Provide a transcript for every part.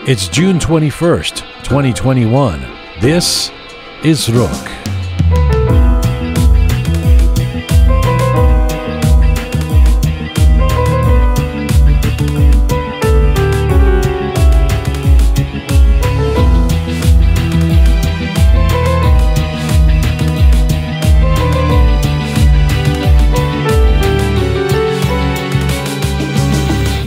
It's June 21st, 2021. This is Roqe.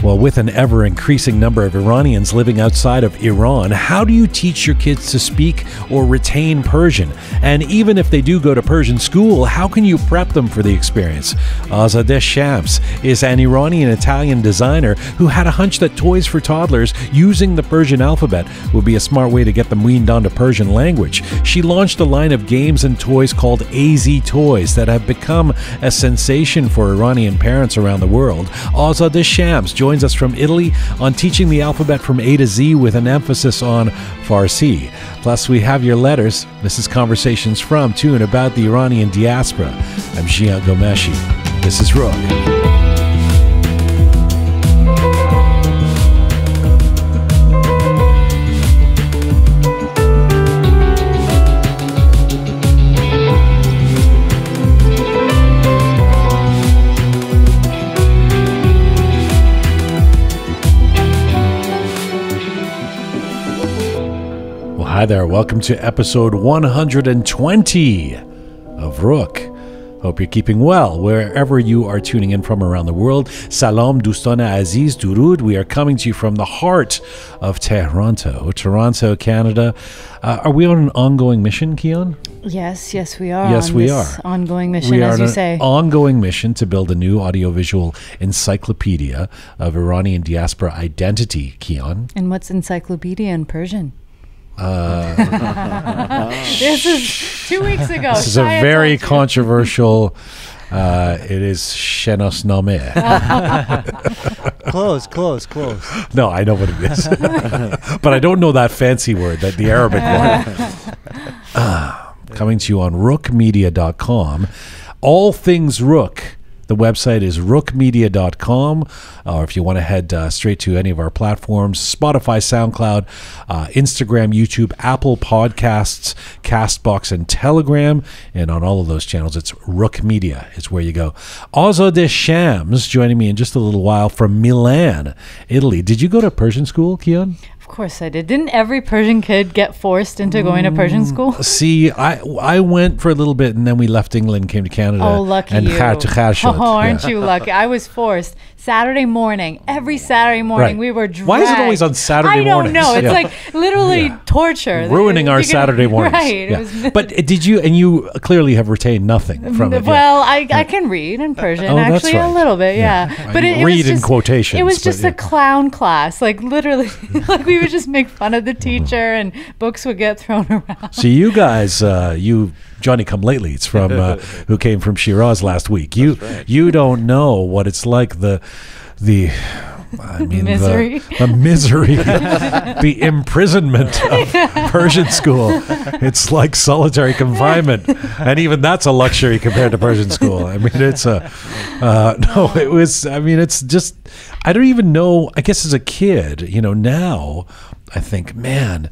Well, with an ever-increasing number of Iranians living outside of Iran, how do you teach your kids to speak or retain Persian? And even if they do go to Persian school, how can you prep them for the experience? Azadeh Shams is an Iranian-Italian designer who had a hunch that toys for toddlers using the Persian alphabet would be a smart way to get them weaned onto Persian language. She launched a line of games and toys called Azitoys that have become a sensation for Iranian parents around the world. Azadeh Shams joins us from Italy on teaching the alphabet from A to Z with an emphasis on Farsi. Plus, we have your letters. This is Conversations from, to, and about the Iranian diaspora. I'm Jian Ghomeshi. This is Roqe. Hi there, welcome to episode 120 of Roqe. Hope you're keeping well wherever you are tuning in from around the world. Salam Dostan Aziz Durud. We are coming to you from the heart of Toronto, Canada. Are we on an ongoing mission, Kian? Yes, we are. Yes, we are. Ongoing mission, as you say. Ongoing mission to build a new audiovisual encyclopedia of Iranian diaspora identity, Kian. And what's encyclopedia in Persian? This is 2 weeks ago. This is a very controversial. It is Shenosnameh. Close. No, I know what it is, but I don't know that fancy word, that the Arabic one. Coming to you on roqemedia.com. All things Roqe. The website is roqemedia.com, or if you want to head straight to any of our platforms, Spotify, SoundCloud, Instagram, YouTube, Apple Podcasts, CastBox, and Telegram. And on all of those channels, it's Roqe Media is where you go. Azadeh Shams joining me in just a little while from Milan, Italy. Did you go to Persian school, Kian? Of course I did. Didn't every Persian kid get forced into going to Persian school? See, I went for a little bit, and then we left England, came to Canada. Oh, lucky and you. Oh, aren't you lucky? I was forced. Saturday morning, every Saturday morning, we were dragged. Why is it always on Saturday mornings? I don't know. It's like literally torture. Ruining our Saturday mornings. Right. But did you, and you clearly have retained nothing from it. Well, I can read in Persian, actually, a little bit, But it read was just, in quotations. It was just a clown class. Like literally, like we would just make fun of the teacher and books would get thrown around. So you guys, you Johnny come lately, it's from who came from Shiraz last week. You don't know what it's like the misery, the imprisonment of Persian school. It's like solitary confinement, and even that's a luxury compared to Persian school. I mean, it's it was. I mean, it's just. I don't even know. I guess as a kid, now I think, man,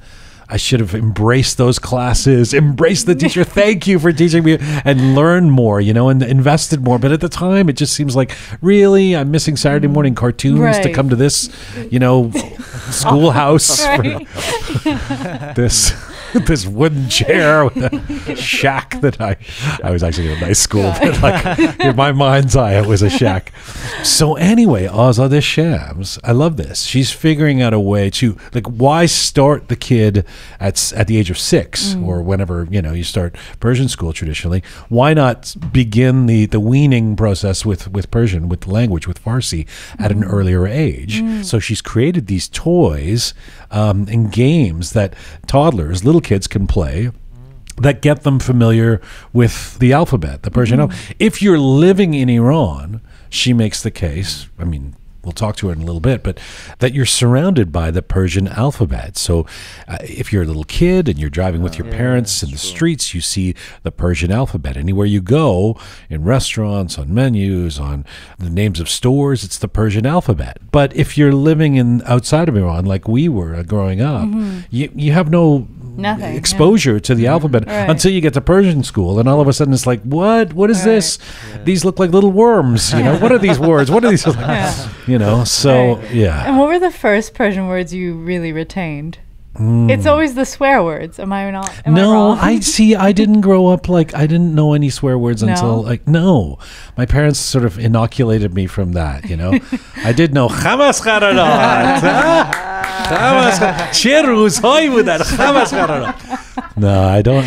I should have embraced those classes, embraced the teacher. Thank you for teaching me, and learned more, and invested more. But at the time, it just seems like, really, I'm missing Saturday morning cartoons to come to this, schoolhouse. This wooden chair with a shack that I was actually in a nice school, but like in my mind's eye, it was a shack. So anyway, Azadeh Shams, I love this. She's figuring out a way to, why start the kid at the age of 6 or whenever, you start Persian school traditionally. Why not begin the weaning process with Persian, with the language, with Farsi at an earlier age? So she's created these toys and games that toddlers, little kids can play that get them familiar with the alphabet, the Persian alphabet. If you're living in Iran, she makes the case, I mean, we'll talk to her in a little bit, but that you're surrounded by the Persian alphabet. So if you're a little kid and you're driving with your parents in the streets, you see the Persian alphabet. Anywhere you go, in restaurants, on menus, on the names of stores, it's the Persian alphabet. But if you're living outside of Iran, like we were growing up, you have no exposure to the alphabet until you get to Persian school, and all of a sudden it's like, what is this? These look like little worms. You know, what are these words? What are these? You know, so And what were the first Persian words you really retained? It's always the swear words. Am I not? Am I wrong? I didn't grow up I didn't know any swear words until my parents sort of inoculated me from that, you know. I did know Khamas Khararat. No, I don't.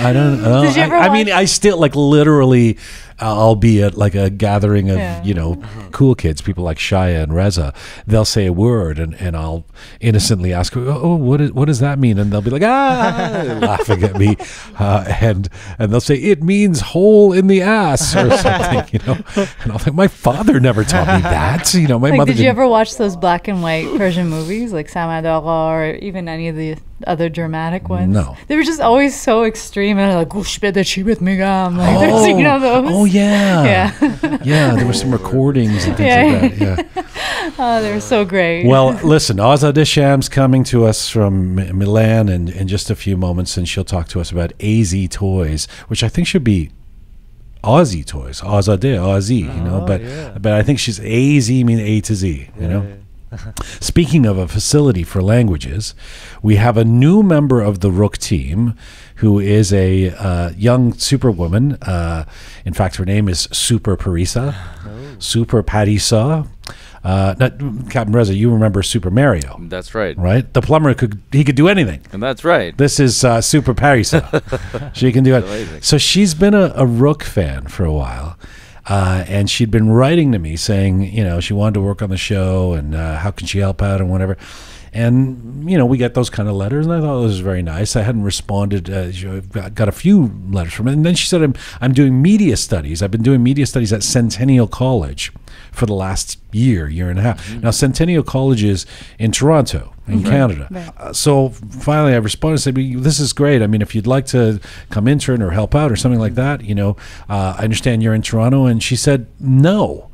Did you ever I mean, I still literally. I'll be at a gathering of cool kids, people like Shia and Reza. They'll say a word, and I'll innocently ask, "Oh, what does that mean?" And they'll be like, laughing at me, and they'll say, "It means hole in the ass" or something, you know. And I'll think, my father never taught me that, you know. My mother. Did you ever watch those black and white Persian movies like Samad Agha or even any of the other dramatic ones? No, they were just always so extreme and like "Gush bede chi bet migam," like you know those. Oh yeah. There were some recordings and things like that. Oh, they were so great. Well, listen, Azadeh Shams coming to us from Milan in just a few moments, and she'll talk to us about Azitoys, which I think should be Azitoys, Azadeh, Azi, you know. But I think she's AZ, mean A to Z, you know. Speaking of a facility for languages, we have a new member of the Roqe Team who is a young superwoman. In fact, her name is Super Parisa. Super Parisa. Captain Reza, you remember Super Mario? That's right. Right? The plumber could do anything. And that's right. This is Super Parisa. She can do it. Amazing. So she's been a Roqe fan for a while. And she'd been writing to me saying, you know, she wanted to work on the show and how can she help out and whatever. And, you know, we get those kind of letters, and I thought it was very nice. I hadn't responded. Got a few letters from it. And then she said, I'm doing media studies. I've been doing media studies at Centennial College for the last year and a half. Now, Centennial College is in Toronto, in Canada. Right. So finally I responded and said, this is great. I mean, if you'd like to come intern or help out or something like that, you know, I understand you're in Toronto. And she said, no,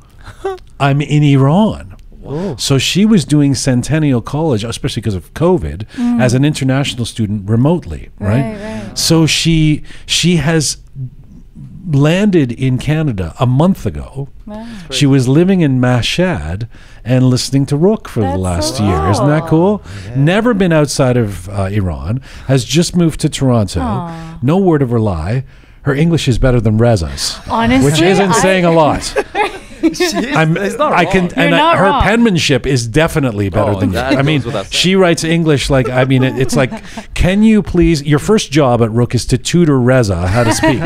I'm in Iran. Whoa. So she was doing Centennial College, especially because of COVID, as an international student remotely, right? So she has landed in Canada a month ago. Wow. She was living in Mashhad and listening to Roqe for the last year. Isn't that cool? Yeah. Never been outside of Iran, has just moved to Toronto. Aww. No word of her lie. Her English is better than Reza's. Honestly, which isn't saying a lot. Her penmanship is definitely better than that. I mean, she writes English like, I mean, it's like, can you please, your first job at Roqe is to tutor Reza how to speak.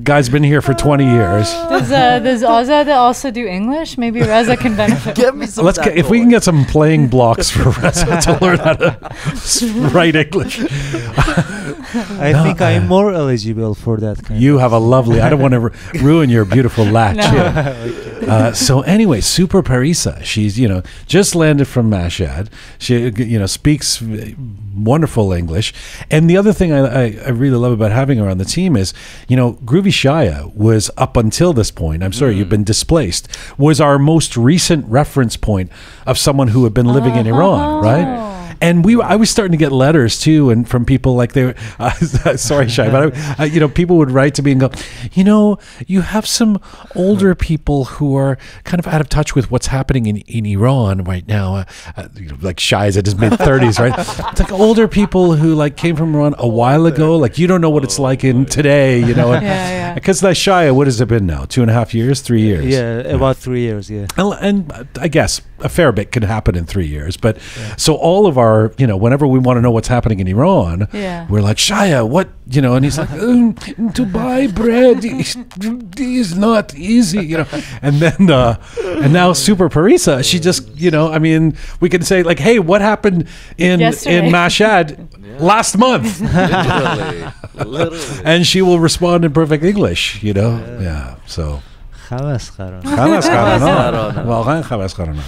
Guy's been here for 20 years. Does Azadeh also do English? Maybe Reza can benefit. Get me some. If we can get some playing blocks for Reza to learn how to write English. I think I'm more eligible for that. You have a lovely. I don't want to ruin your beautiful latch. No. So anyway, Super Parisa. She's just landed from Mashhad. She speaks wonderful English. And the other thing I really love about having her on the team is Groovy Shia was, up until this point, I'm sorry, you've been displaced, was our most recent reference point of someone who had been living in Iran, right? And I was starting to get letters too, and from people like they were, sorry, Shai, but people would write to me and go, you have some older people who are kind of out of touch with what's happening in Iran right now, like Shai's at his mid 30s, right? It's like older people who came from Iran a while ago, you don't know what it's like in today, Because that Shia, what has it been now? 2.5 years, 3 years? Yeah, about 3 years, yeah. And I guess a fair bit could happen in 3 years, but so all of our, whenever we want to know what's happening in Iran, we're like, Shia, what, and he's like, to buy bread is not easy, and then, and now Super Parisa, she just, we can say hey, what happened in Mashhad last month? Literally. And she will respond in perfect English, so. خمسخرانه. خمسخرانه. واقعا خمسخرانه.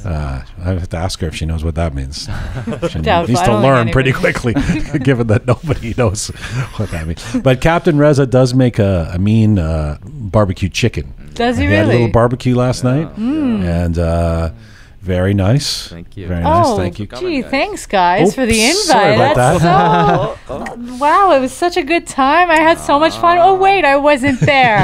I have to ask her if she knows what that means. She needs to learn pretty quickly, given that nobody knows what that means. But Captain Reza does make a mean barbecue chicken. Does he He really? had a little barbecue last night, and very nice. Thank you. Very nice. Oh, Thank you. gee, thanks, guys, for the Oops, invite. sorry about That's that. so... Wow, it was such a good time. I had so much fun. Oh, wait, I wasn't there.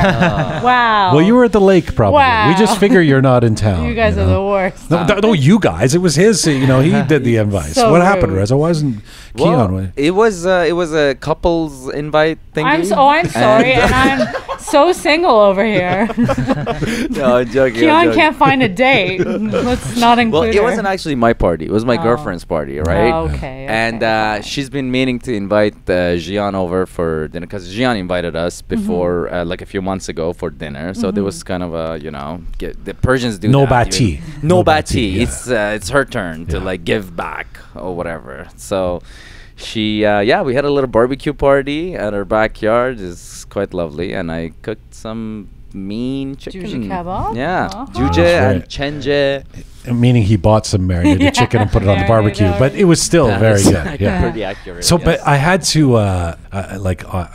Wow. Well, you were at the lake, probably. Wow. We just figure you're not in town. You guys are the worst. No, you guys. It was his. You know, he did the invite. So what happened, rude. Reza? Why wasn't Keon? Well, it was a couple's invite thingy. I'm sorry, and I'm so single over here. No, I'm joking. Keon can't find a date. Let's not include Well, it her. wasn't actually my party. It was my Oh. girlfriend's party, right? Oh, okay. And fine. she's been meaning to invite Jian over for dinner because Jian invited us before, like a few months ago, for dinner. So there was kind of a, the Persians do No that. bati. No No bati. bati, It's her turn to Yeah. like give back or whatever. So she, we had a little barbecue party at our backyard. It's quite lovely, and I cooked some mean chicken. Juju kebab? Yeah, Uh-huh. juju Right. and chenge. Meaning he bought some marinated Yeah, chicken and put it on the barbecue, marinated but it was still very good. Yeah. Pretty accurate. So, yes. but I had to,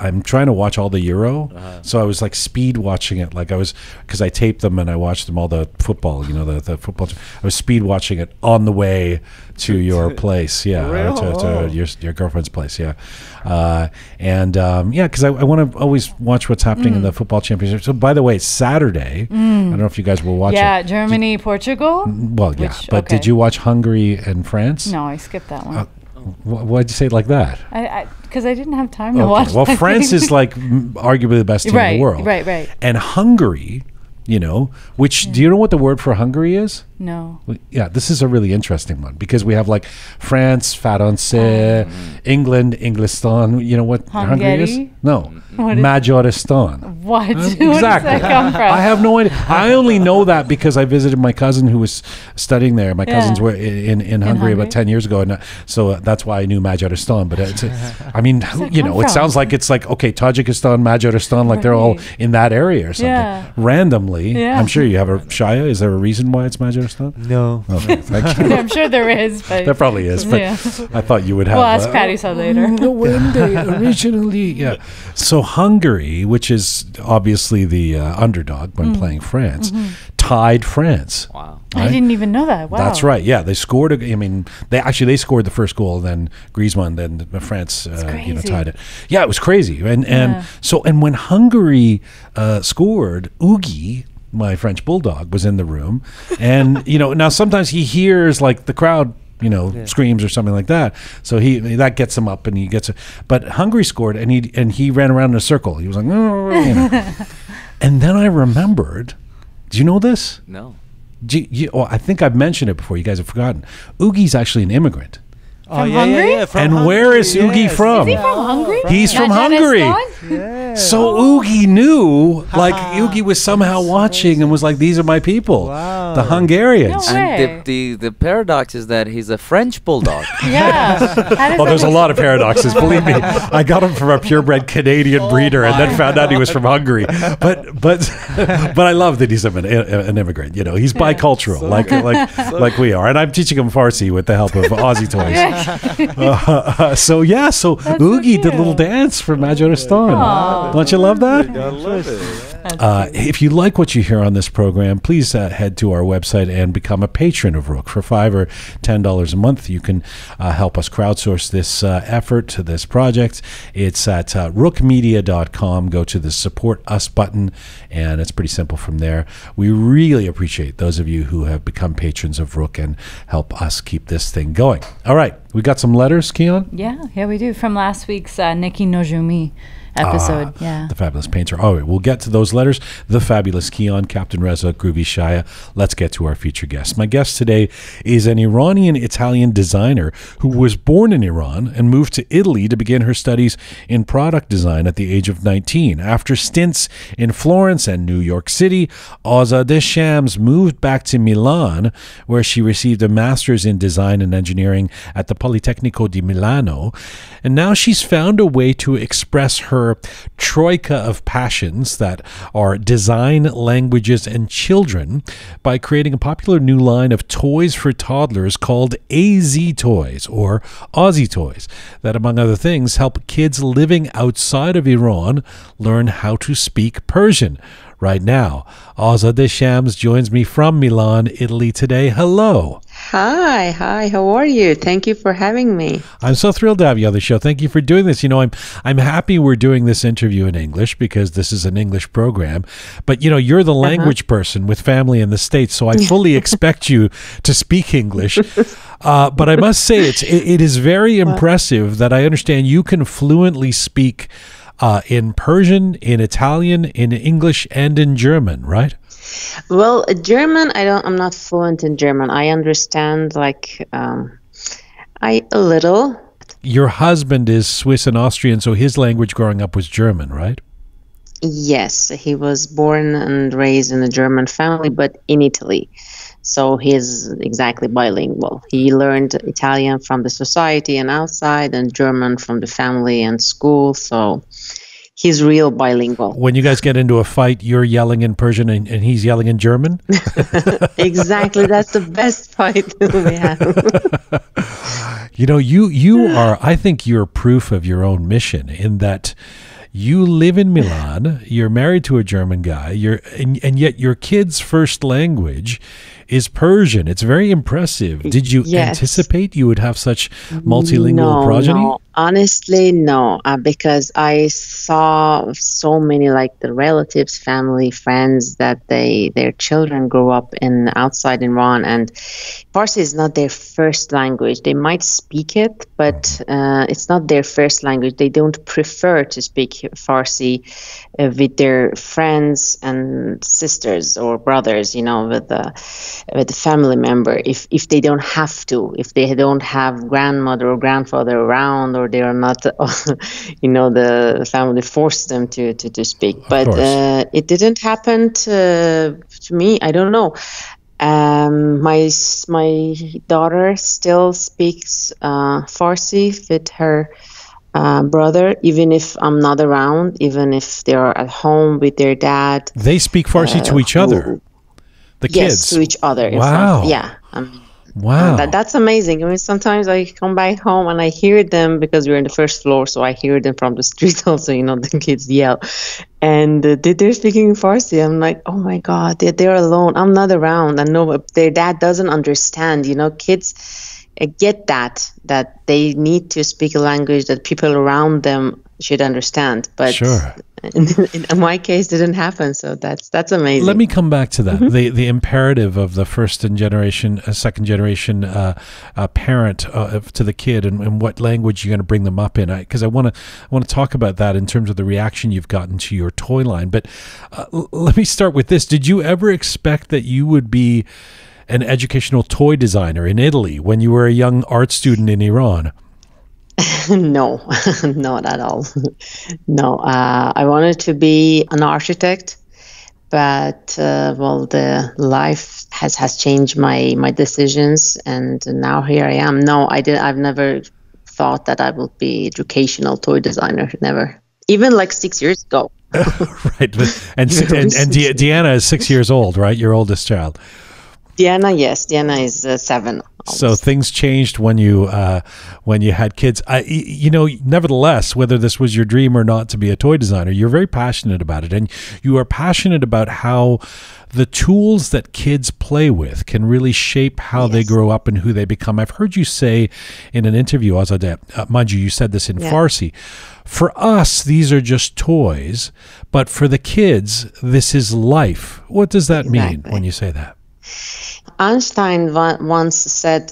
I'm trying to watch all the Euro. So I was like speed watching it. Like because I taped them and I watched them all the football, the football. I was speed watching it on the way to your place. Yeah. To your girlfriend's place. Yeah. Because I want to always watch what's happening in the football championship. So by the way, Saturday, I don't know if you guys will watch Yeah, it. Germany, Portugal? Well, yeah. Which- But did okay. you watch Hungary and France? No, I skipped that one. Why'd you say it like that? Because I didn't have time to Okay. watch Well, that. France is like arguably the best team in the world. Right. And Hungary, which, do you know what the word for Hungary is? No. Well, yeah, this is a really interesting one because we have like France, France, England, Englistan. You know what Hungary is? Hungary? No. What is- Majoristan. What? Where does Exactly. that come from? I have no idea. I only know that because I visited my cousin who was studying there. My cousins were in Hungary Hungary? about 10 years ago. And so that's why I knew Majoristan. But I mean, that it come from? sounds like it's like, okay, Tajikistan, Majoristan, like they're all Right. in that area or something. Yeah. Randomly. Yeah. I'm sure you have a Shia. Is there a reason why it's Majoristan? No. Okay, thank you. I'm sure there is, but There probably is, but Yeah. I thought you would have. We'll ask Parisa later. No, when they originally, yeah. So Hungary, which is obviously the underdog when playing France, tied France. Wow. I didn't even know that. Wow. That's right. Yeah, they scored. They scored the first goal. Then Griezmann. Then France, crazy. tied it. Yeah, it was crazy. And Yeah. and when Hungary scored, Oogie, my French bulldog, was in the room, and now sometimes he hears like the crowd screams or something like that, so that gets him up and he gets it. But Hungary scored and he ran around in a circle. He was like, and then I remembered. Do you know this? No. I think I've mentioned it before. You guys have forgotten. Oogie's actually an immigrant. From Hungary? And where is Oogie from? Is he from Hungary? He's from Majaristan? Hungary. So Oogie knew, like Oogie was somehow watching and was like, "These are my people, Wow. the Hungarians." No way. And the paradox is that he's a French bulldog. Yeah. How does Oh, that there's a make- lot of paradoxes. Believe me, I got him from a purebred Canadian breeder, and then found out he was from Hungary. But I love that he's an immigrant. He's bicultural, like we are. And I'm teaching him Farsi with the help of Azitoys. So Oogie did a little dance for Majoristan. Don't you love that? I love it. If you like what you hear on this program, please head to our website and become a patron of Roqe. For $5 or $10 a month, you can help us crowdsource this effort, to this project. It's at roqemedia.com. Go to the Support Us button, and it's pretty simple from there. We really appreciate those of you who have become patrons of Roqe and help us keep this thing going. All right, we got some letters, Keon? Yeah, we do. From last week's Nikki Nojumi episode. Yeah. The Fabulous Painter. All right, we'll get to those letters. The Fabulous Keon, Captain Reza, Groovy Shia. Let's get to our featured guest. My guest today is an Iranian-Italian designer who was born in Iran and moved to Italy to begin her studies in product design at the age of 19. After stints in Florence and New York City, Azadeh Shams moved back to Milan, where she received a master's in design and engineering at the Politecnico di Milano, and now she's found a way to express her troika of passions that are design, languages, and children by creating a popular new line of toys for toddlers called Azitoys or Azitoys that, among other things, help kids living outside of Iran learn how to speak Persian. Right now, Azadeh Shams joins me from Milan, Italy today. Hello. Hi, how are you? Thank you for having me. I'm so thrilled to have you on the show. Thank you for doing this. You know, I'm happy we're doing this interview in English because this is an English program. But, you know, you're the language person with family in the States, so I fully expect you to speak English. But I must say, it is very impressive that I understand you can fluently speak in Persian, in Italian, in English, and in German, right? Well, German, I'm not fluent in German. I understand a little. Your husband is Swiss and Austrian, so his language growing up was German, right? Yes, he was born and raised in a German family, but in Italy. So he's exactly bilingual. He learned Italian from the society and outside, and German from the family and school. So he's real bilingual. When you guys get into a fight, you're yelling in Persian and he's yelling in German? Exactly. That's the best fight we have. You know, you are, I think you're proof of your own mission in that you live in Milan, you're married to a German guy, and yet your kid's first language is Persian. It's very impressive. Did you anticipate you would have such multilingual progeny? No, honestly, no, because I saw so many the relatives, family, friends that their children grew up outside Iran, and Farsi is not their first language. They might speak it, but it's not their first language. They don't prefer to speak Farsi with their friends and sisters or brothers, with the family member, if they don't have to, if they don't have grandmother or grandfather around, or they are not, the family forced them to speak. But it didn't happen to me. I don't know. My daughter still speaks Farsi with her brother, even if I'm not around, even if they are at home with their dad. They speak Farsi to each other. The kids. Yes, to each other. Wow. Wow. That's amazing. I mean, sometimes I come back home and I hear them because we're in the first floor, so I hear them from the street also, the kids yell. And they're speaking Farsi. I'm like, oh my God, they're alone. I'm not around. I know their dad doesn't understand. Kids get that they need to speak a language that people around them should understand. But sure. In my case, it didn't happen, so that's amazing. Let me come back to that. The imperative of the second generation parent to the kid, and what language you're going to bring them up in. Because I want to talk about that in terms of the reaction you've gotten to your toy line. But let me start with this: did you ever expect that you would be an educational toy designer in Italy when you were a young art student in Iran? No, not at all. No, I wanted to be an architect, but the life has changed my decisions, and now here I am. No, I've never thought that I will be educational toy designer. Never, even 6 years ago. Right, and Deanna is 6 years old, right? Your oldest child. Deanna, yes, Deanna is 7. Almost. So things changed when you had kids. Nevertheless, whether this was your dream or not to be a toy designer, you're very passionate about it, and you are passionate about how the tools that kids play with can really shape how they grow up and who they become. I've heard you say in an interview, Azadeh, mind you said this in Farsi. For us, these are just toys, but for the kids, this is life. What does that mean when you say that? Einstein once said,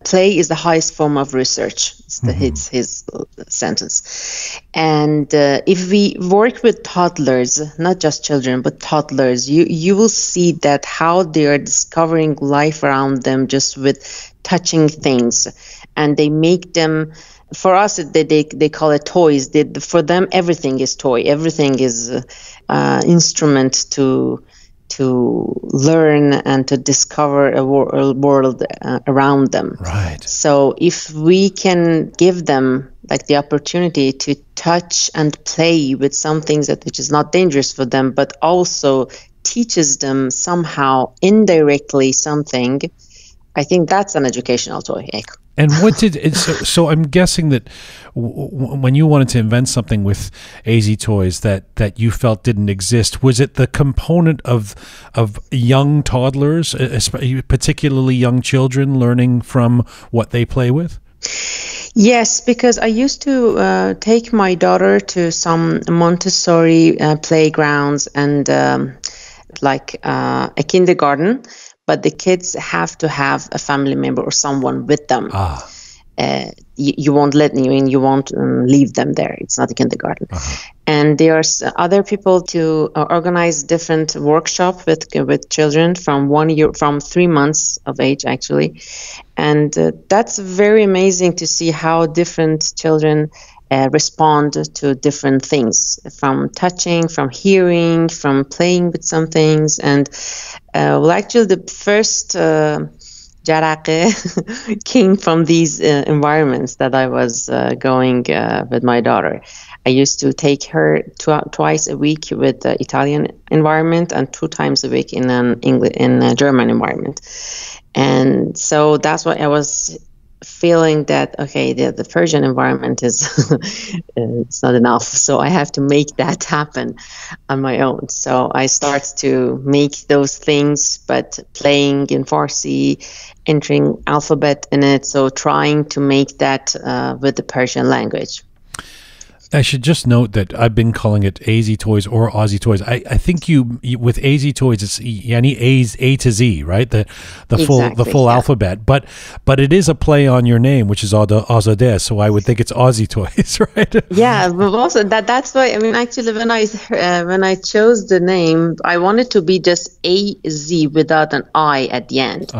play is the highest form of research. It's his sentence. And if we work with toddlers, not just children, but toddlers, you will see that how they are discovering life around them just with touching things. And they make them, for us, they call it toys. For them, everything is toy. Everything is instrument to to learn and to discover a world around them. Right. So if we can give them like the opportunity to touch and play with some things that which is not dangerous for them, but also teaches them somehow indirectly something, I think that's an educational toy. And what did it, so I'm guessing that when you wanted to invent something with Azitoys that you felt didn't exist, was it the component of young toddlers, particularly young children, learning from what they play with? Yes, because I used to take my daughter to some Montessori playgrounds and like a kindergarten, but the kids have to have a family member or someone with them. You won't you won't leave them there. It's not a kindergarten. And there's other people to organize different workshops with children from 1 year, from 3 months of age actually, and that's very amazing to see how different children respond to different things, from touching, from hearing, from playing with some things. And well, actually the first jaraqe came from these environments that I was going with my daughter. I used to take her twice a week with the Italian environment and 2 times a week in a German environment. And so that's why I was feeling that, okay, the Persian environment is it's not enough, so I have to make that happen on my own. So I start to make those things, but playing in Farsi, entering alphabet in it, so trying to make that with the Persian language. I should just note that I've been calling it Azitoys or Azitoys. I think you with Azitoys it's A to Z, right? The full alphabet. But it is a play on your name, which is Azadeh, so I would think it's Azitoys, right? Yeah, but also that's why, I mean, actually when I chose the name, I wanted to be just AZ without an I at the end.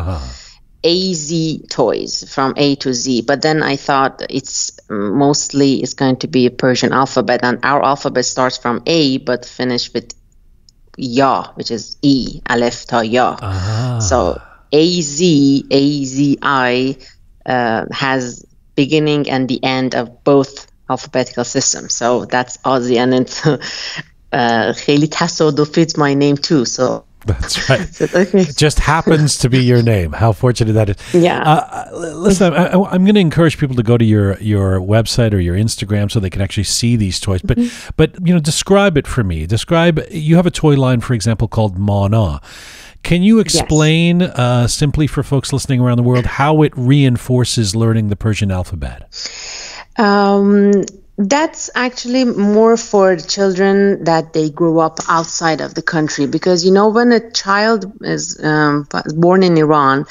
Azitoys, from A to Z, but then I thought it's going to be a Persian alphabet, and our alphabet starts from A but finish with Ya, which is E, Aleph ta Ya. So AZI has beginning and the end of both alphabetical systems. So that's Azi, and it's خیلی تصادفی, it's my name too. So that's right. Okay. It just happens to be your name. How fortunate that is. Yeah. Listen, I'm going to encourage people to go to your website or your Instagram so they can actually see these toys. But describe it for me. You have a toy line, for example, called Mana. Can you explain simply for folks listening around the world how it reinforces learning the Persian alphabet? That's actually more for children that they grew up outside of the country, because when a child is born in Iran,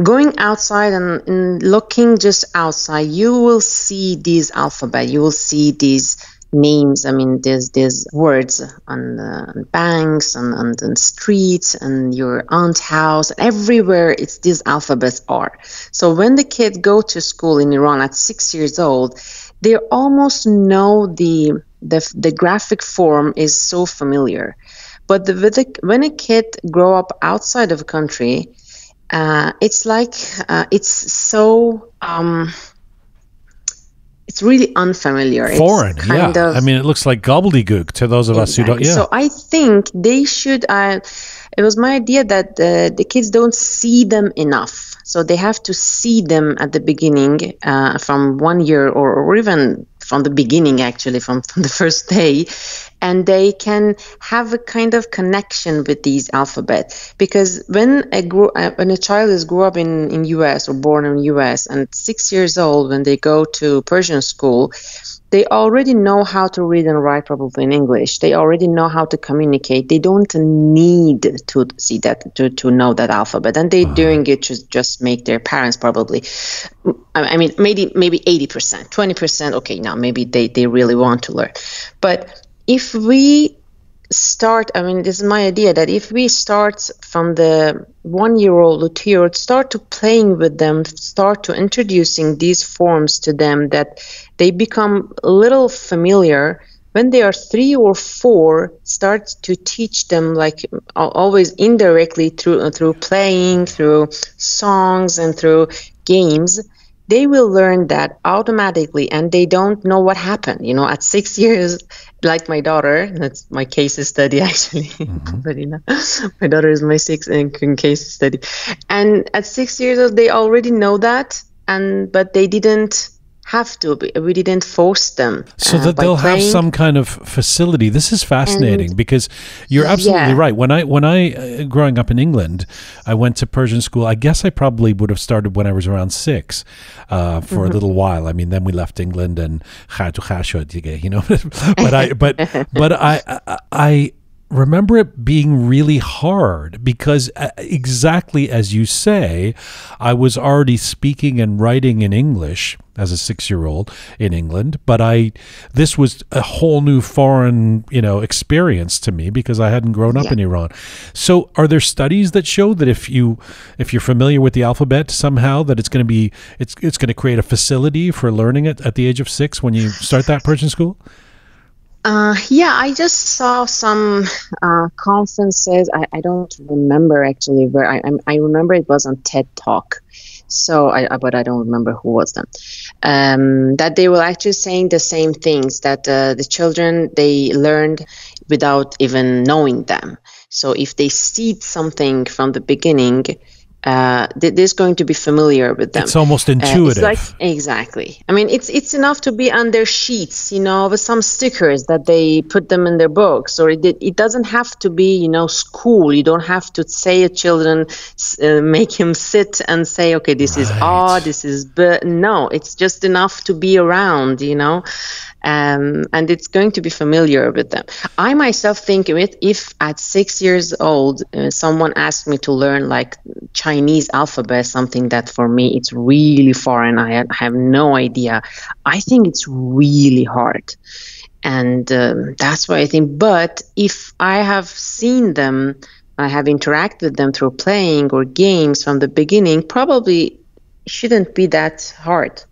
going outside and looking just outside, you will see these alphabet, you will see these names. I mean, there's words on banks, on the streets, and your aunt's house, everywhere. It's these alphabets are. So when the kids go to school in Iran at 6 years old, they almost know the graphic form is so familiar. But when a kid grow up outside of a country, it's like it's so it's really unfamiliar. Foreign, it's kind of, I mean, it looks like gobbledygook to those of us who don't. Yeah. So I think they should. It was my idea that the kids don't see them enough. So they have to see them at the beginning, from 1 year or even from the beginning, actually, from the first day. And they can have a kind of connection with these alphabet. Because when a child grew up in US or born in US, and 6 years old, when they go to Persian school, they already know how to read and write probably in English. They already know how to communicate. They don't need to see that, to know that alphabet. And they're doing it to just make their parents probably. I mean, maybe 80%, 20%. Okay, now maybe they really want to learn. But if we start, I mean, this is my idea, that if we start from the 1 year old or 2 year old, start to playing with them, start to introducing these forms to them, that they become a little familiar when they are 3 or 4, start to teach them like always indirectly through playing, through songs and through games. They will learn that automatically, and they don't know what happened. You know, at 6 years, like my daughter, that's my case study actually. But you know, my daughter is my sixth case study, and at 6 years old, they already know that, but they didn't have to. We didn't force them. So that they'll have some kind of facility. This is fascinating because you're absolutely right. When I growing up in England, I went to Persian school. I guess I probably would have started when I was around 6 for a little while. I mean, then we left England and you know, but I remember it being really hard because exactly as you say, I was already speaking and writing in English as a 6-year-old in England, but this was a whole new foreign, you know, experience to me because I hadn't grown up in Iran. So are there studies that show that if you're familiar with the alphabet somehow, that it's going to create a facility for learning it at the age of 6 when you start that Persian school? I just saw some conferences. I don't remember actually where. I remember it was on TED Talk. So, but I don't remember who was them. That they were actually saying the same things, that the children, they learned without even knowing them. So if they see something from the beginning, this going to be familiar with them. It's almost intuitive. Exactly. I mean, it's enough to be on their sheets, you know, with some stickers that they put them in their books, or it doesn't have to be, you know, school. You don't have to say a children, make him sit and say, okay, this is ah, this is b. No, it's just enough to be around, you know. And it's going to be familiar with them. I myself think if at 6 years old, someone asked me to learn like Chinese alphabet, something that for me it's really foreign, I have no idea. I think it's really hard. And that's why I think, but if I have seen them, I have interacted with them through playing or games from the beginning, probably shouldn't be that hard.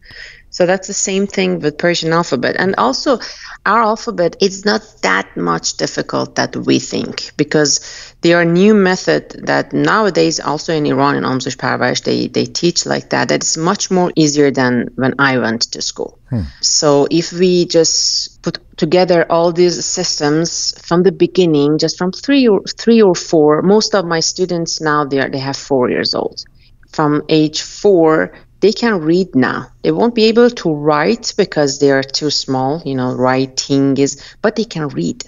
So that's the same thing with Persian alphabet. And also our alphabet, it's not that much difficult that we think, because there are new methods that nowadays also in Iran, in Amzush Parvarish, they teach like that. It's much more easier than when I went to school. So if we just put together all these systems from the beginning, just from 3 or 4, most of my students now, they have 4 years old. From age 4, they can read now. They won't be able to write because they are too small, you know, writing but they can read.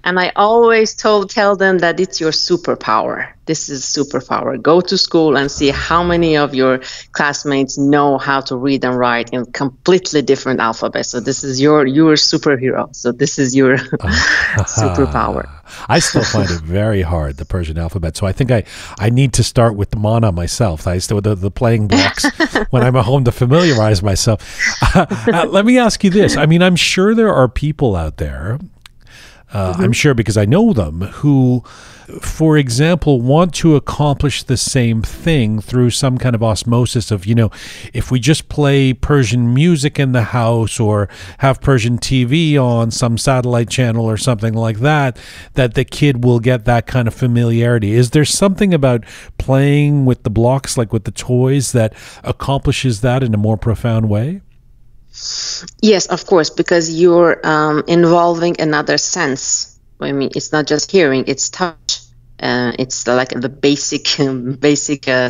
And I always tell them that it's your superpower. This is superpower. Go to school and see how many of your classmates know how to read and write in completely different alphabets. So this is your superhero. So this is your superpower. I still find it very hard, the Persian alphabet. So I think I need to start with the mana myself. I still the playing blocks when I'm at home to familiarize myself. Let me ask you this. I mean, I'm sure there are people out there, I'm sure because I know them, who, for example, want to accomplish the same thing through some kind of osmosis of, you know, if we just play Persian music in the house or have Persian TV on some satellite channel or something like that, that the kid will get that kind of familiarity. Is there something about playing with the blocks, like with the toys, that accomplishes that in a more profound way? Yes, of course, because you're involving another sense. I mean, it's not just hearing, it's touch. It's like the basic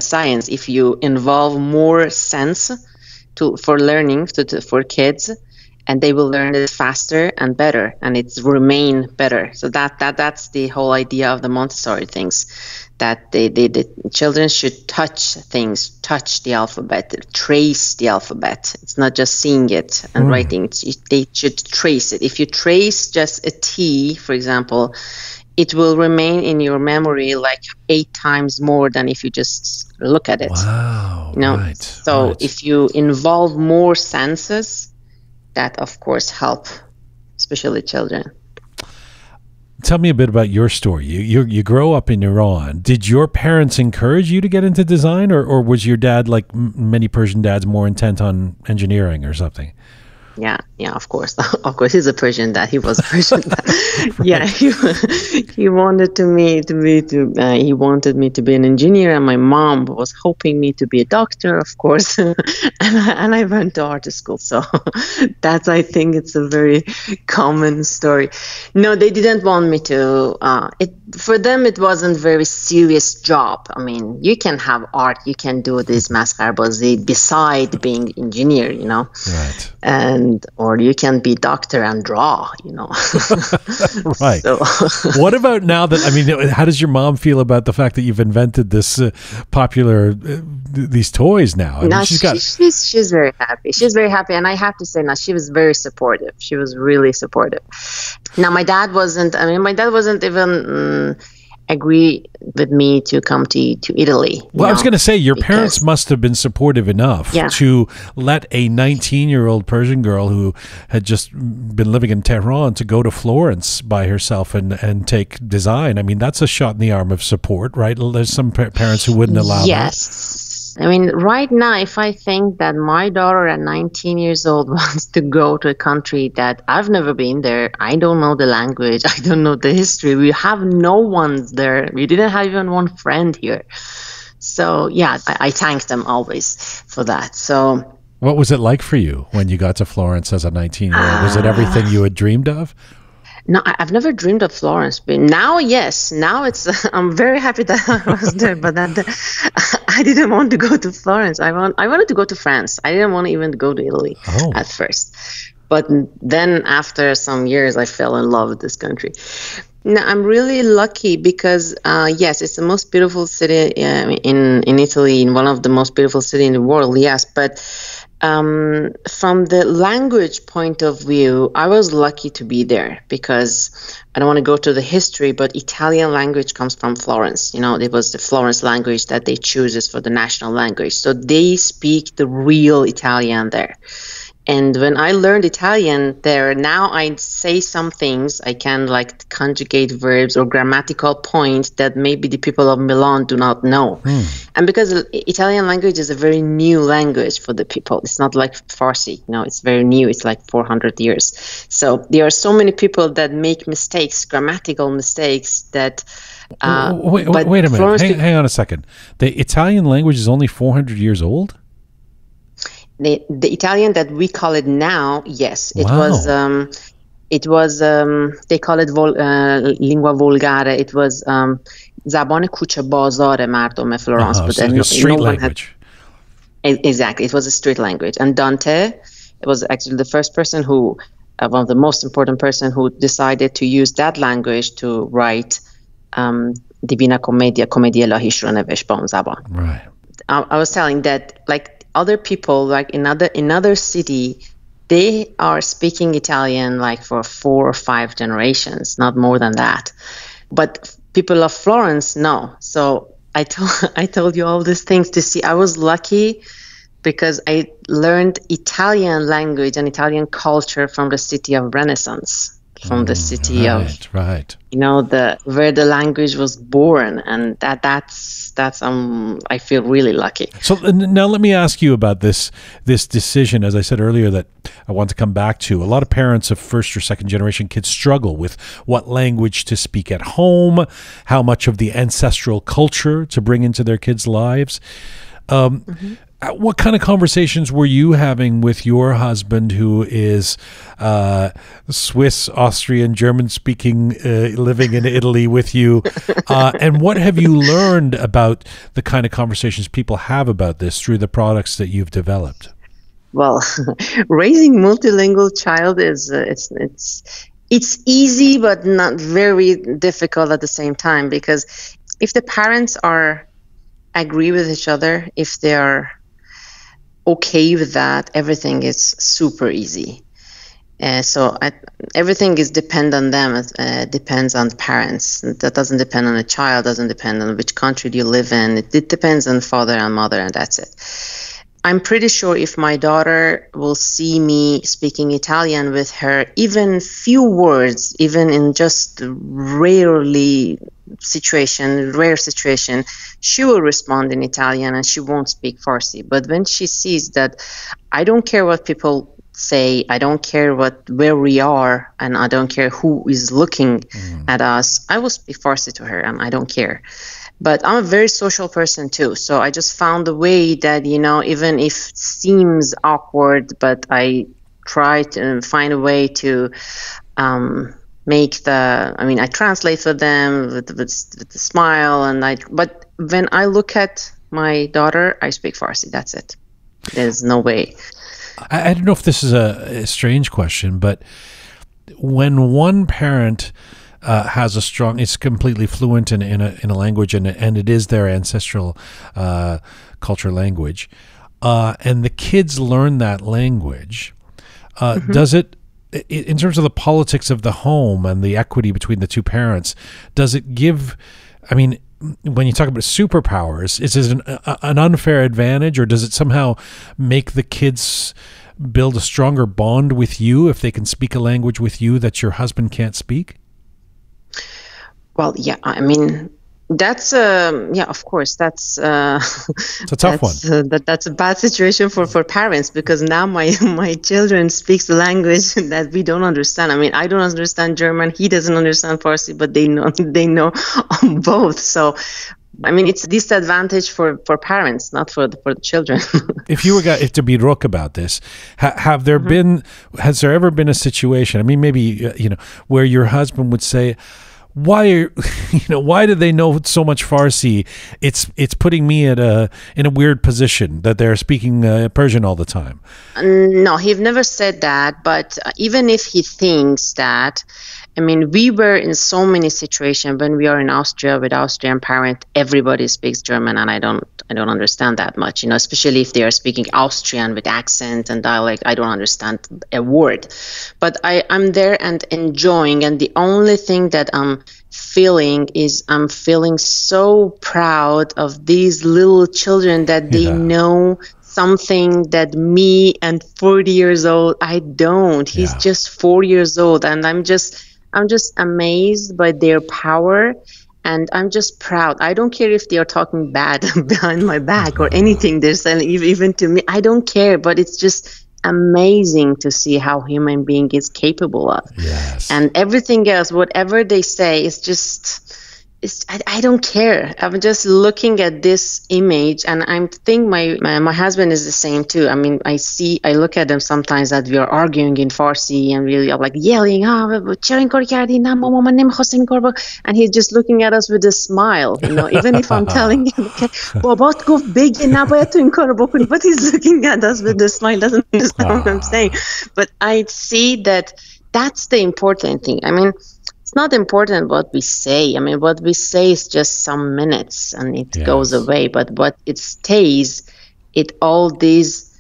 science. If you involve more sense for learning for kids, and they will learn it faster and better, and it's remain better. So that's the whole idea of the Montessori things, that the children should touch things, touch the alphabet, trace the alphabet. It's not just seeing it and writing it. They should trace it. If you trace just a T, for example, it will remain in your memory like 8 times more than if you just look at it. Wow. You know? Right. So if you involve more senses, that of course help, especially children. Tell me a bit about your story. You grow up in Iran. Did your parents encourage you to get into design, or was your dad, like many Persian dads, more intent on engineering or something? Yeah, of course. Of course, he's a Persian dad. He was a Persian dad. Yeah, he wanted he wanted me to be an engineer, and my mom was hoping me to be a doctor, of course. and I went to art school. So that's, I think it's a very common story. No, they didn't want me to. For them, it wasn't very serious job. I mean, you can have art, you can do this maskarbazi beside being engineer, Right. or you can be doctor and draw, Right. So, what about now that, I mean, how does your mom feel about the fact that you've invented this popular, these toys now? I mean, no, she's very happy. She's very happy. And I have to say, now, she was very supportive. She was really supportive. Now, my dad wasn't even agree with me to come to Italy. Well, I was going to say, your parents must have been supportive enough to let a 19-year-old Persian girl who had just been living in Tehran to go to Florence by herself and take design. I mean, that's a shot in the arm of support, right? There's some parents who wouldn't allow that. Yes. I mean, right now, if I think that my daughter at 19 years old wants to go to a country that I've never been there, I don't know the language, I don't know the history, we have no one there, we didn't have even one friend here. So, yeah, I thank them always for that. So, what was it like for you when you got to Florence as a 19-year-old? Was it everything you had dreamed of? No, I've never dreamed of Florence, but now, yes. Now it's. I'm very happy that I was there, but I didn't want to go to Florence. I wanted to go to France. I didn't want to even go to Italy at first. But then, after some years, I fell in love with this country. Now, I'm really lucky because, yes, it's the most beautiful city in Italy, in one of the most beautiful cities in the world. Yes, but. From the language point of view, I was lucky to be there because I don't want to go to the history, but Italian language comes from Florence. It was the Florence language that they choose for the national language. So they speak the real Italian there. And when I learned Italian there, now I say some things. I can conjugate verbs or grammatical points that maybe the people of Milan do not know. And because Italian language is a very new language for the people. It's not like Farsi. It's very new. It's like 400 years. So there are so many people that make mistakes, grammatical mistakes that... wait a minute. Hang on a second. The Italian language is only 400 years old? The Italian that we call it now, yes, it Wow. was they call it lingua volgare. It was زبان کوچه بازار مردم Florence, but so like a street language. Exactly, it was a street language. And Dante, it was actually the first person one of the most important person who decided to use that language to write Divina Commedia لاهیش رو نوشت با اون زبان. Right. I was telling that other people in another city, they are speaking Italian for 4 or 5 generations, not more than that. But people of Florence, no. So I told you all these things to see. I was lucky because I learned Italian language and Italian culture from the city of Renaissance. From the city of where the language was born, and that's I feel really lucky. So now let me ask you about this decision, as I said earlier, that I want to come back to. A lot of parents of first or second generation kids struggle with what language to speak at home, how much of the ancestral culture to bring into their kids' lives. What kind of conversations were you having with your husband, who is Swiss, Austrian, German-speaking, living in Italy with you? And what have you learned about the kind of conversations people have about this through the products that you've developed? Well, raising multilingual child is it's easy, but not very difficult at the same time, because if the parents agree with each other, if they are okay with that, everything is super easy. Everything is depend on them. Depends on parents. That doesn't depend on the child. Doesn't depend on which country you live in. It depends on father and mother, and that's it. I'm pretty sure if my daughter will see me speaking Italian with her, even few words, even in just rare situation, she will respond in Italian and she won't speak Farsi. But when she sees that I don't care what people say, I don't care where we are, and I don't care who is looking at us. I will speak Farsi to her, and I don't care. But I'm a very social person too, so I just found a way that, you know, even if it seems awkward, but I try to find a way to I translate for them with the smile, but when I look at my daughter, I speak Farsi. That's it. There's no way. I don't know if this is a strange question, but when one parent is completely fluent in a language, and it is their ancestral culture language, and the kids learn that language, does it, in terms of the politics of the home and the equity between the two parents, does it give, I mean, when you talk about superpowers, is it an unfair advantage, or does it somehow make the kids build a stronger bond with you if they can speak a language with you that your husband can't speak? Well, yeah, I mean, that's of course, that's it's a tough one. That's a bad situation for parents, because now my children speaks the language that we don't understand. I mean, I don't understand German, he doesn't understand Farsi, but they know both. So I mean, it's a disadvantage for parents, not for the children. If you were to be Roqe about this, has there ever been a situation, I mean, maybe where your husband would say, why do they know so much Farsi? It's putting me in a weird position that they're speaking Persian all the time. No, he've never said that. But even if he thinks that, I mean, we were in so many situations when we are in Austria with Austrian parent. Everybody speaks German, and I don't understand that much. Especially if they are speaking Austrian with accent and dialect, I don't understand a word. But I'm there and enjoying, and the only thing that I'm feeling is I'm feeling so proud of these little children that they know something that me and 40 years old I don't. He's just 4 years old, and I'm just amazed by their power, and I'm just proud. I don't care if they are talking bad behind my back or anything they're saying, even to me. I don't care, but it's just amazing to see how human being is capable of. Yes. And everything else, whatever they say, is just, I don't care. I'm just looking at this image, and I think my husband is the same too. I mean, I look at them sometimes that we are arguing in Farsi, and we are like yelling, and he's just looking at us with a smile, even if I'm telling him, okay, but he's looking at us with a smile, doesn't understand what I'm saying. But I see that that's the important thing. I mean, it's not important what we say. I mean, what we say is just some minutes and it goes away. But what it stays, all these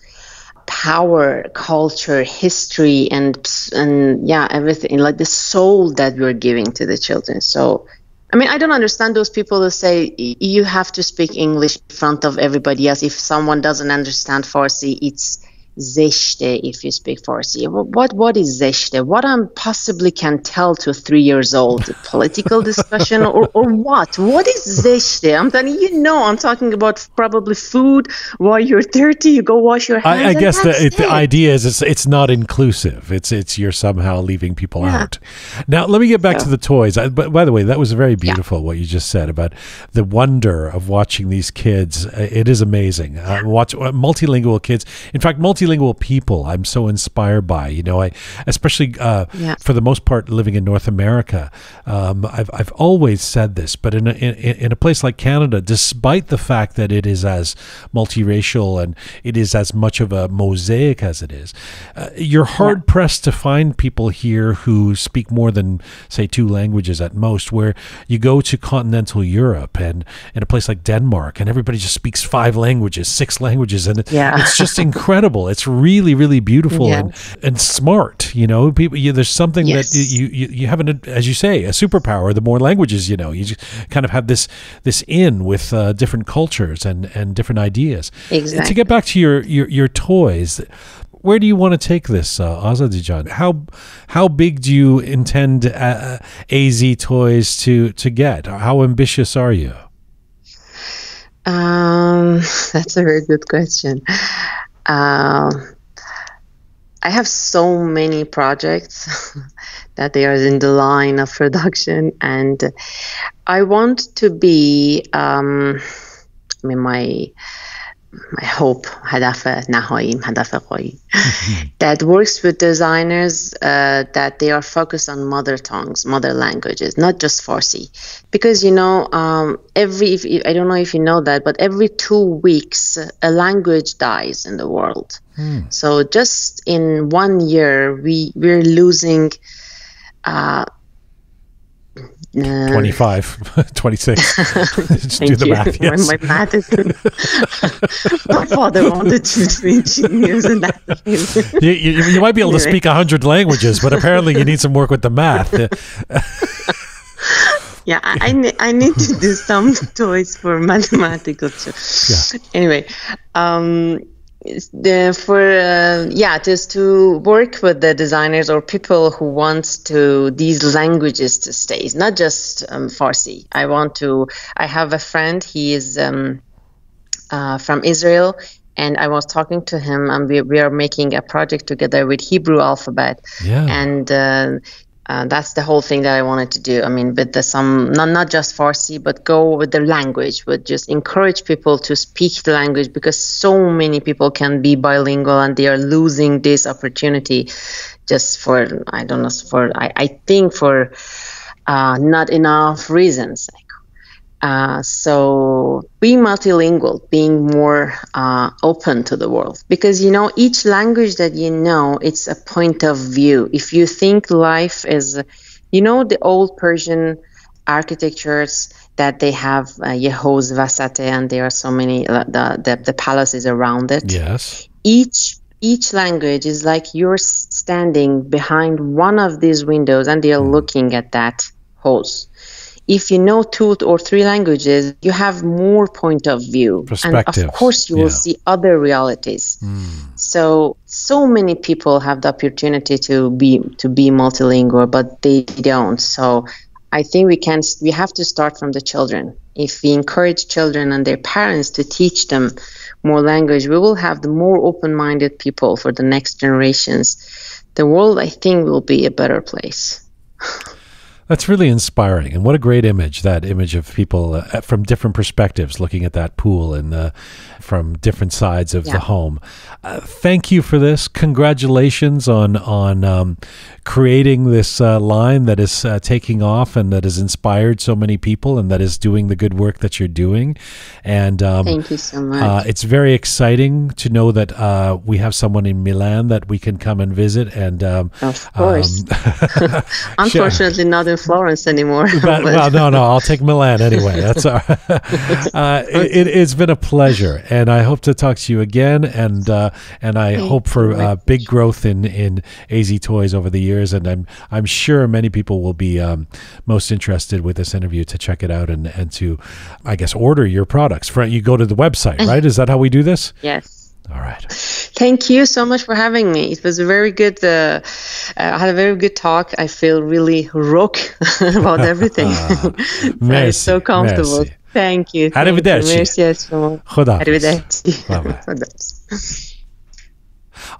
power, culture, history, and everything, like the soul that we're giving to the children. So, I mean, I don't understand those people who say you have to speak English in front of everybody else. If someone doesn't understand Farsi, it's zechte if you speak Farsi. What is zechte? What I possibly can tell to 3 years old? Political discussion or what? What is zechte? I'm telling you, I'm talking about probably food. While you're 30, you go wash your hands. I guess the idea is it's not inclusive. It's you're somehow leaving people out. Now let me get back to the toys. But by the way, that was very beautiful what you just said about the wonder of watching these kids. It is amazing. Watch multilingual kids. In fact, multilingual people I'm so inspired by. I especially for the most part living in North America, I've always said this, but in a place like Canada, despite the fact that it is as multiracial and it is as much of a mosaic as it is, you're hard pressed to find people here who speak more than say 2 languages at most. Where you go to continental Europe and in a place like Denmark, and everybody just speaks 5 languages, 6 languages, and it's just incredible. It's really, really beautiful and smart. People. There's something that you have, as you say, a superpower. The more languages you just kind of have this in with different cultures and different ideas. Exactly. To get back to your toys, where do you want to take this, Azadeh? How big do you intend Azitoys to get? How ambitious are you? That's a very good question. I have so many projects that they are in the line of production, and I want to be, my hope, هدف نهاییم، هدف قایی, that works with designers that they are focused on mother tongues, mother languages, not just Farsi. Because, I don't know if you know that, but every 2 weeks, a language dies in the world. So just in 1 year, we're losing 25, 26. Just do the math. Yes. My math is my father wanted to be engineers and that. You might be able to speak 100 languages, but apparently you need some work with the math. Yeah, I need to do some toys for mathematical too. Yeah. Anyway, just to work with the designers or people who want these languages to stay. It's not just Farsi. I have a friend, he is from Israel, and I was talking to him, and we are making a project together with Hebrew alphabet. Yeah. And that's the whole thing that I wanted to do. With not just Farsi, but go with the language, but just encourage people to speak the language, because so many people can be bilingual and they are losing this opportunity just for, I think for not enough reasons. So being multilingual, being more open to the world, because each language that it's a point of view. If you think life is, the old Persian architectures that they have Yehoz Vasate, and there are so many the palaces around it. Yes. Each language is like you're standing behind one of these windows and they're looking at that house. If you know 2 or 3 languages, you have more point of view. Perspective. And of course, you will see other realities. So many people have the opportunity to be multilingual, but they don't. So I think we have to start from the children. If we encourage children and their parents to teach them more language, we will have the more open-minded people for the next generations. The world, I think, will be a better place. That's really inspiring, and what a great image, that image of people from different perspectives looking at that pool and from different sides of the home. Thank you for this. Congratulations on creating this line that is taking off and that has inspired so many people and that is doing the good work that you're doing. And thank you so much. It's very exciting to know that we have someone in Milan that we can come and visit. And of course, unfortunately, not in Florence anymore. Well, no, I'll take Milan anyway. That's it's been a pleasure, and I hope to talk to you again. And I hope for big growth in Azitoys over the years. And I'm sure many people will be most interested with this interview to check it out and to, I guess, order your products. You go to the website, right? Is that how we do this? Yes. All right. Thank you so much for having me. It was a very good, I had a very good talk. I feel really rock about everything. It's so comfortable. Merci. Thank you. Arrivederci. Arrivederci.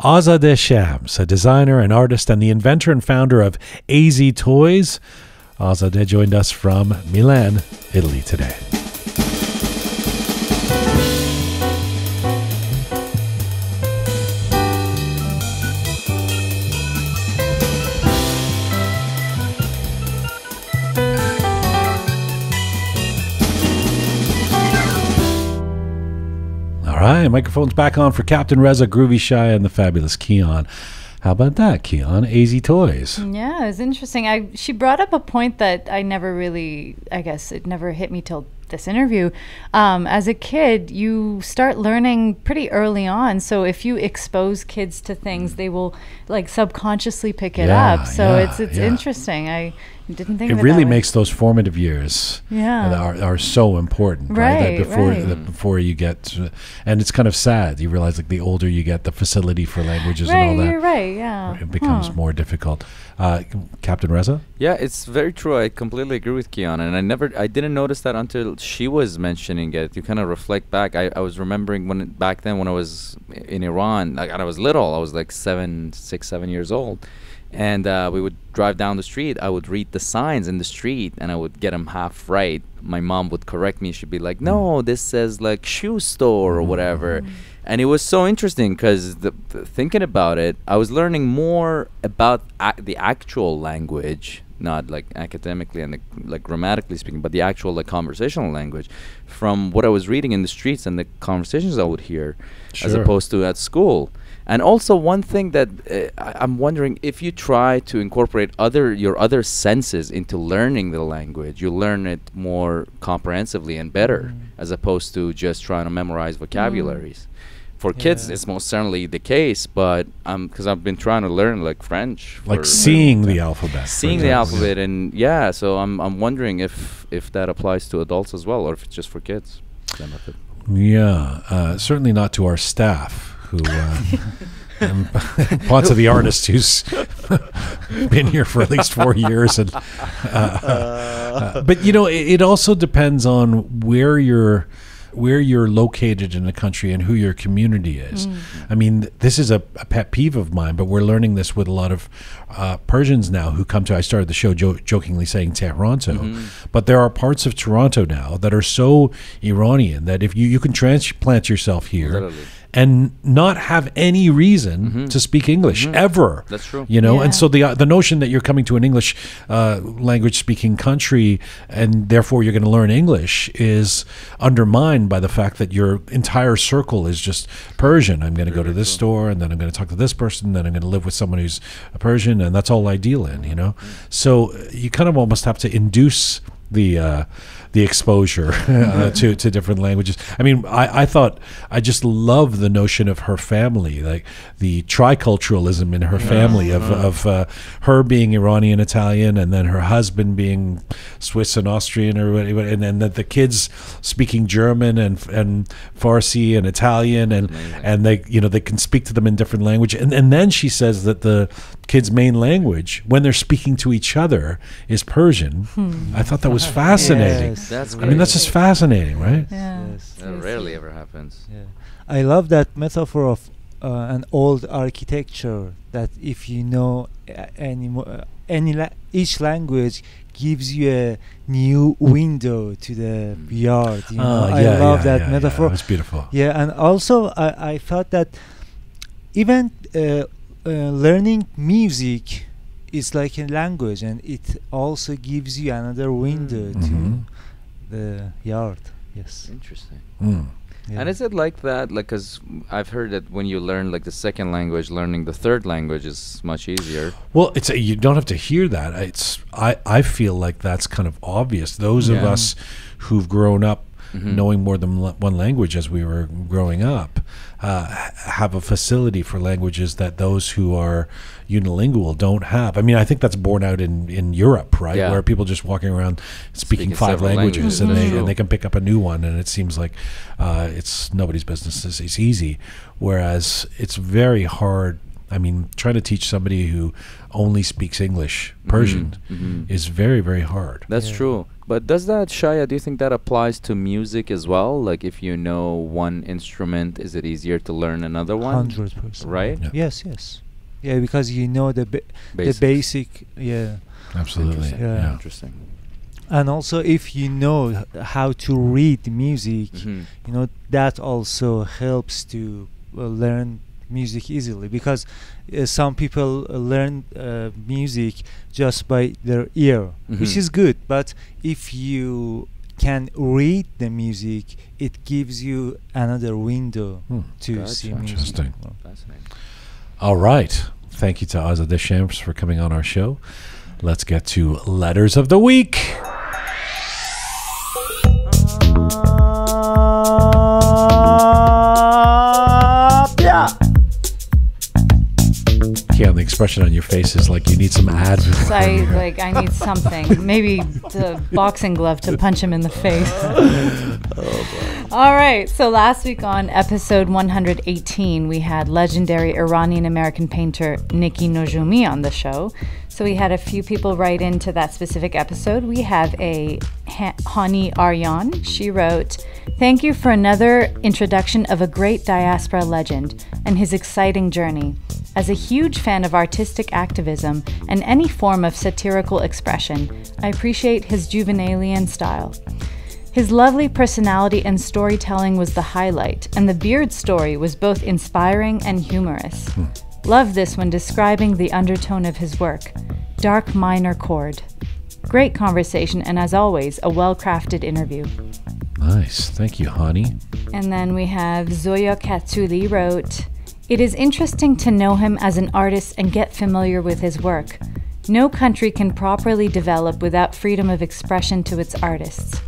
Azadeh Shams, a designer, an artist, and the inventor and founder of Azitoys. Azadeh joined us from Milan, Italy today. All right, microphone's back on for Captain Reza, Groovy Shia, and the fabulous Keon. How about that, Keon? Azitoys. Yeah, it's interesting. She brought up a point that I never really, I guess it never hit me till this interview. As a kid, you start learning pretty early on. So if you expose kids to things, they will like subconsciously pick it up. So it's interesting. Didn't think It of it really that way. makes those formative years are so important, right? Before you get to, and it's kind of sad. You realize like the older you get, the facility for languages and all that. You're right. Yeah, it becomes more difficult. Captain Reza? Yeah, it's very true. I completely agree with Kiana, and I didn't notice that until she was mentioning it. You kind of reflect back. I was remembering back then when I was in Iran, like, and I was little. I was like 6, 7 years old. And we would drive down the street. I would read the signs in the street, and I would get them half right. My mom would correct me. She'd be like, "No, this says like shoe store or whatever." And it was so interesting because thinking about it, I was learning more about the actual language, not like academically and like grammatically speaking, but the actual like conversational language from what I was reading in the streets and the conversations I would hear, as opposed to at school. And also one thing that I'm wondering, if you try to incorporate your other senses into learning the language, you learn it more comprehensively and better, as opposed to just trying to memorize vocabularies. For kids, it's most certainly the case, but because I've been trying to learn like French, like seeing the alphabet, and so I'm wondering if that applies to adults as well, or if it's just for kids. Yeah, certainly not to our staff. Who Ponce the artist, who's been here for at least 4 years, and but you know, it also depends on where you're located in the country and who your community is. I mean, this is a pet peeve of mine, but we're learning this with a lot of Persians now who come to, I started the show jokingly saying Toronto, but there are parts of Toronto now that are so Iranian that if you can transplant yourself here, literally, and not have any reason to speak English ever. That's true. You know, and so the notion that you're coming to an English language speaking country and therefore you're going to learn English is undermined by the fact that your entire circle is just Persian. I'm going to go to this store, and then I'm going to talk to this person, then I'm going to live with someone who's a Persian, and that's all I deal in, you know. So you kind of almost have to induce the exposure to different languages. I mean, I just love the notion of her family, like the triculturalism in her family of her being Iranian-Italian, and then her husband being Swiss and Austrian, and then the kids speaking German and Farsi and Italian, and they can speak to them in different language. And then she says that the kids' main language, when they're speaking to each other, is Persian. I thought that was fascinating. Yes. That's I mean, that's just fascinating, right? Yes. That rarely ever happens. Yeah. I love that metaphor of an old architecture, that if you know each language gives you a new window to the yard. You know? I love that metaphor. It's beautiful. Yeah, and also I thought that even learning music is like a language, and it also gives you another window to the yard. Yes. Interesting. Yeah. And is it like that? Like, because I've heard that when you learn like the second language, learning the third language is much easier. Well, you don't have to hear that. I feel like that's kind of obvious. Those of us who've grown up knowing more than one language as we were growing up have a facility for languages that those who are unilingual don't have. I mean, I think that's borne out in Europe, right? Where people just walking around speaking 5 languages, and they can pick up a new one, and it seems like it's nobody's business. It's easy, whereas it's very hard. I mean, trying to teach somebody who only speaks English, Persian, is very, very hard. That's true. But does that, Shia, do you think that applies to music as well? Like, if you know one instrument, is it easier to learn another one? 100%. Right? Yeah. Yes. Yeah, because you know the basic. Yeah. Absolutely. Yeah. Interesting. And also, if you know how to read music, that also helps to learn music easily, because some people learn music just by their ear, which is good, but if you can read the music, it gives you another window to see music. Interesting. Fascinating. All right. Thank you to Azadeh Shams for coming on our show. Let's get to Letters of the Week. Kian, the expression on your face is like you need some ad. So I need something. Maybe the boxing glove to punch him in the face. All right. So last week on episode 118, we had legendary Iranian-American painter Niki Najumi on the show. So we had a few people write into that specific episode. We have a Hani Aryan. She wrote, "Thank you for another introduction of a great diaspora legend and his exciting journey. As a huge fan of artistic activism and any form of satirical expression, I appreciate his juvenalian style. His lovely personality and storytelling was the highlight, and the beard story was both inspiring and humorous. Love this when describing the undertone of his work. Dark minor chord. Great conversation, and as always, a well-crafted interview." Nice. Thank you, Hani. And then we have Zoya Katsuli wrote, "It is interesting to know him as an artist and get familiar with his work. No country can properly develop without freedom of expression to its artists.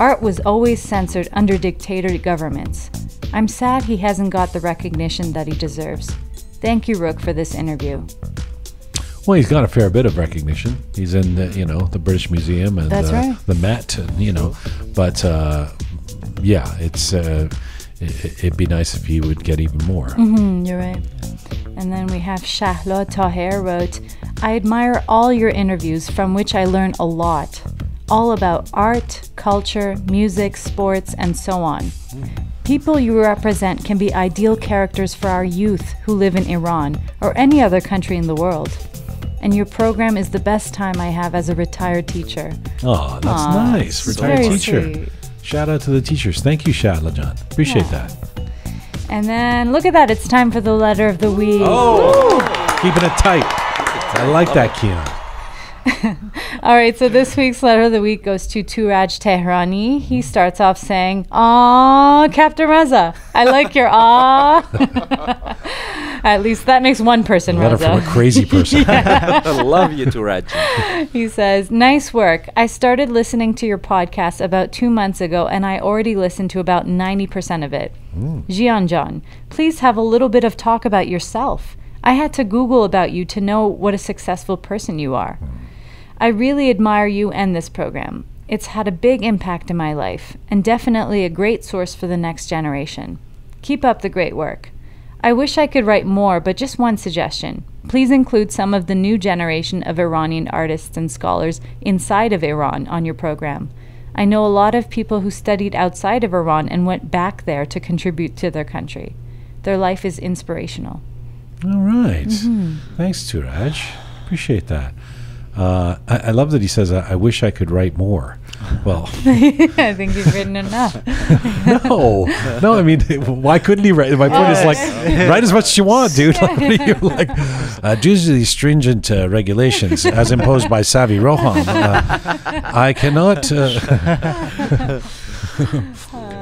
Art was always censored under dictator governments. I'm sad he hasn't got the recognition that he deserves. Thank you, Roqe, for this interview." Well, he's got a fair bit of recognition. He's in the British Museum and That's right. the Met, but yeah, it'd be nice if he would get even more. You're right. And then we have Shahla Taher wrote, "I admire all your interviews from which I learn a lot. All about art, culture, music, sports, and so on. People you represent can be ideal characters for our youth who live in Iran or any other country in the world. And your program is the best time I have as a retired teacher." Oh, that's nice. Retired Very teacher. sweet. Shout out to the teachers. Thank you, Shadla John. Appreciate that. And then look at that. It's time for the letter of the week. Oh, keeping it tight. I like that, Kian. All right, so this week's letter of the week goes to Turaj Tehrani. He starts off saying, "Aw, Captain Reza, I like your aw." At least that makes one person Letter Reza. from a crazy person. I love you, Turaj. He says, "Nice work. I started listening to your podcast about 2 months ago, and I already listened to about 90% of it. Jian John, please have a little bit of talk about yourself. I had to Google about you to know what a successful person you are. I really admire you and this program. It's had a big impact in my life, and definitely a great source for the next generation. Keep up the great work. I wish I could write more, but just one suggestion. Please include some of the new generation of Iranian artists and scholars inside of Iran on your program. I know a lot of people who studied outside of Iran and went back there to contribute to their country. Their life is inspirational." All right. Thanks, Turaj. Appreciate that. I love that he says, I wish I could write more. Well, I think you've written enough. no. I mean, why couldn't he write? My point is like, write as much as you want, dude. You're like, due to these stringent regulations as imposed by Savi Rohan, I cannot.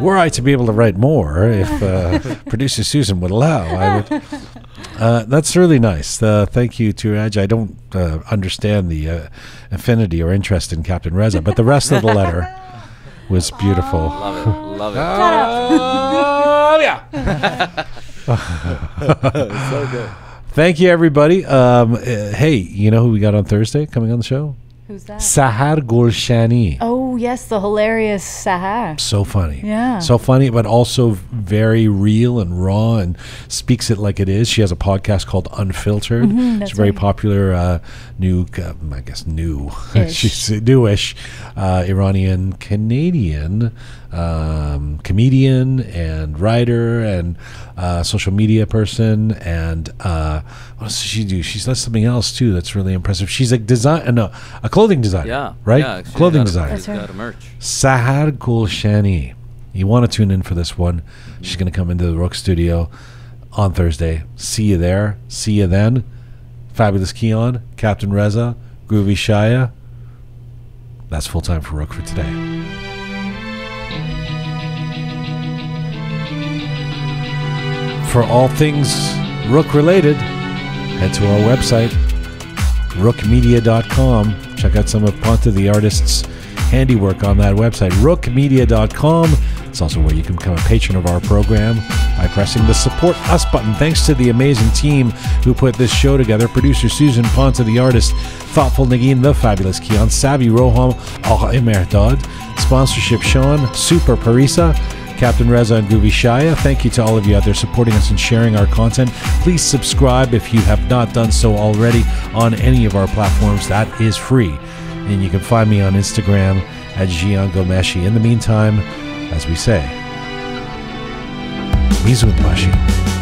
Were I to be able to write more, if producer Susan would allow, I would. That's really nice. Thank you, Turaj. I don't understand the affinity or interest in Captain Reza, but the rest of the letter was beautiful. Love it. Oh, yeah. So good. Thank you, everybody. Hey, you know who we got on Thursday coming on the show? Who's that? Sahar Gulshani. Oh, yes, the hilarious Sahar. So funny. Yeah. So funny, but also very real and raw and speaks it like it is. She has a podcast called Unfiltered. It's a very popular new, I guess new, she's newish Iranian-Canadian comedian and writer and social media person. And what else does she do? She does something else too that's really impressive. She's a clothing designer. Yeah. Right? Yeah, Clothing designer. She's got a merch. Sahar Gulshani. You want to tune in for this one. She's going to come into the Roqe studio on Thursday. See you there. See you then. Fabulous Keon, Captain Reza, Groovy Shia. That's full time for Roqe for today. For all things Roqe related, head to our website, roqemedia.com. Check out some of Ponta the artist's handiwork on that website, roqemedia.com. It's also where you can become a patron of our program by pressing the Support Us button. Thanks to the amazing team who put this show together. Producer Susan Ponta, the artist, Thoughtful Nagin, the fabulous Kian, Savvy Roham, Merdad, sponsorship Sean, Super Parisa, Captain Reza, and Groovy Shia. Thank you to all of you out there supporting us and sharing our content. Please subscribe if you have not done so already on any of our platforms. That is free. And you can find me on Instagram at Jian Ghomeshi. In the meantime, as we say, Mizun Mashi.